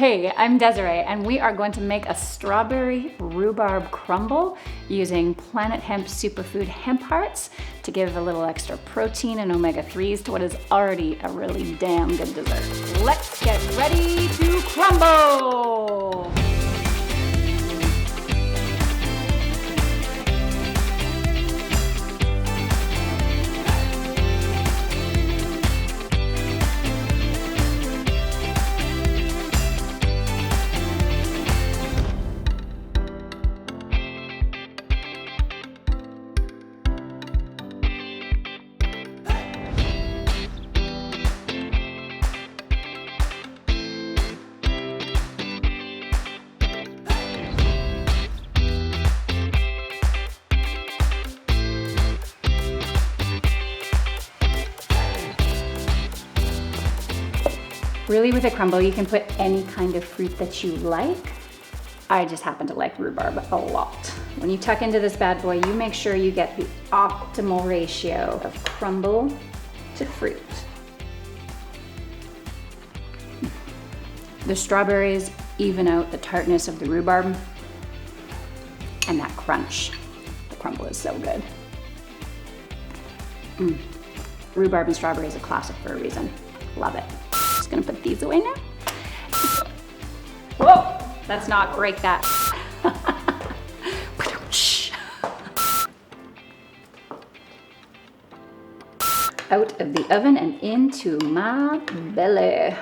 Hey, I'm Desiree, and we are going to make a strawberry rhubarb crumble using Planet Hemp superfood hemp hearts to give a little extra protein and omega-3s to what is already a really damn good dessert. Let's get ready to crumble! Really, with a crumble, you can put any kind of fruit that you like. I just happen to like rhubarb a lot. When you tuck into this bad boy, you make sure you get the optimal ratio of crumble to fruit. The strawberries even out the tartness of the rhubarb and that crunch. The crumble is so good. Rhubarb and strawberry is a classic for a reason. Love it. Just gonna put these away now. Whoa, let's not break that. Out of the oven and into my belly.